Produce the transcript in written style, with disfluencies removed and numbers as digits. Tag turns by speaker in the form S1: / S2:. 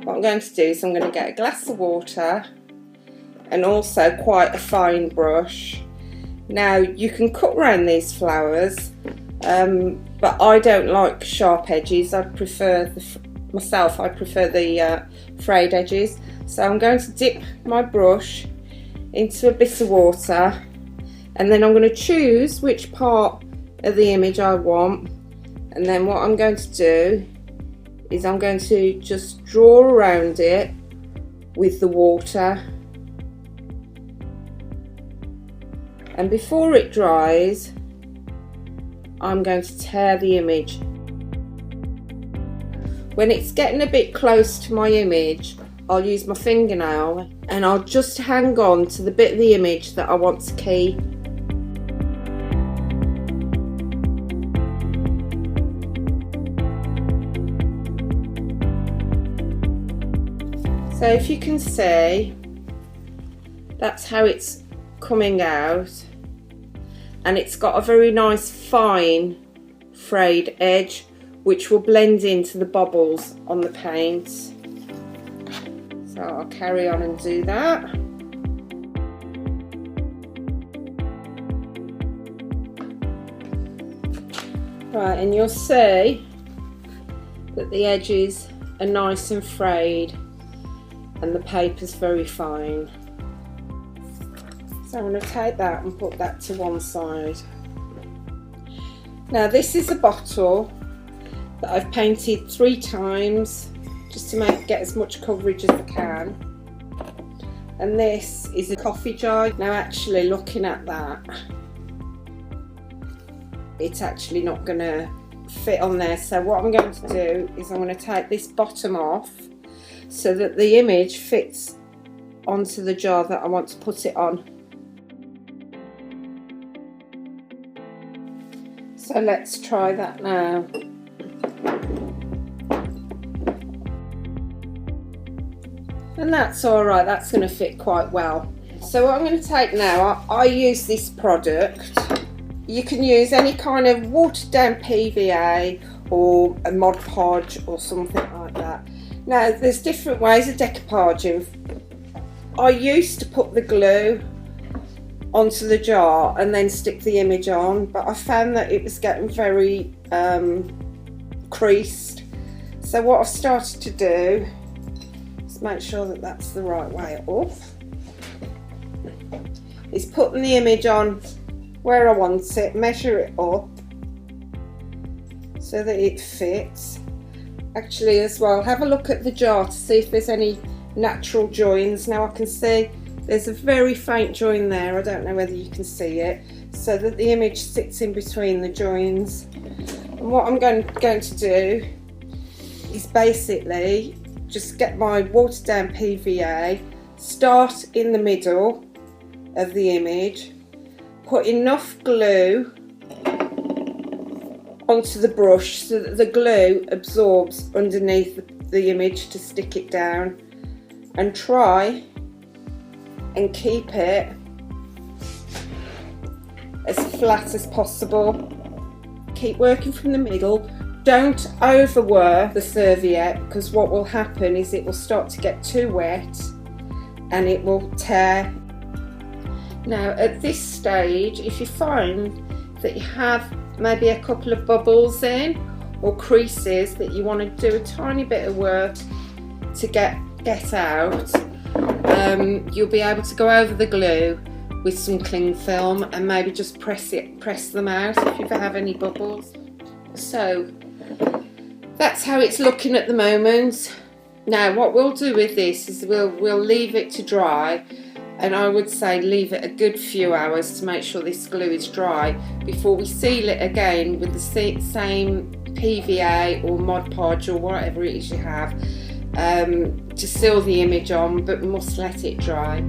S1: what I'm going to do is I'm going to get a glass of water and also quite a fine brush. Now you can cut around these flowers, but I don't like sharp edges. I prefer the frayed edges. So I'm going to dip my brush into a bit of water, and then I'm going to choose which part of the image I want, and then what I'm going to do is I'm going to just draw around it with the water, and before it dries I'm going to tear the image. When it's getting a bit close to my image, I'll use my fingernail and I'll just hang on to the bit of the image that I want to keep. So if you can see, that's how it's coming out, and it's got a very nice fine frayed edge which will blend into the bubbles on the paint. So I'll carry on and do that. Right, and you'll see that the edges are nice and frayed and the paper's very fine. So I'm going to take that and put that to one side. Now this is a bottle that I've painted 3 times just to get as much coverage as I can. And this is a coffee jar. Now actually looking at that, it's actually not going to fit on there. So what I'm going to do is I'm going to take this bottom off so that the image fits onto the jar that I want to put it on. So let's try that now. And that's alright, that's going to fit quite well. So what I'm going to take now, I use this product. You can use any kind of watered down PVA or a Mod Podge or something like that. Now there's different ways of decoupaging. I used to put the glue onto the jar and then stick the image on, but I found that it was getting very creased. So what I've started to do is make sure that that's the right way up, is putting the image on where I want it, measure it up so that it fits. Actually as well, have a look at the jar to see if there's any natural joins. Now I can see there's a very faint join there, I don't know whether you can see it, so that the image sits in between the joins. And what I'm going to do is basically just get my watered down PVA, start in the middle of the image, put enough glue onto the brush so that the glue absorbs underneath the image to stick it down, and try and keep it as flat as possible. Keep working from the middle. Don't overwork the serviette, because what will happen is it will start to get too wet and it will tear. Now at this stage, if you find that you have maybe a couple of bubbles in or creases that you want to do a tiny bit of work to get out, you'll be able to go over the glue with some cling film and maybe just press them out if you have any bubbles. So that's how it's looking at the moment. Now what we'll do with this is we'll leave it to dry, and I would say leave it a good few hours to make sure this glue is dry before we seal it again with the same PVA or Mod Podge or whatever it is you have to seal the image on, but we must let it dry.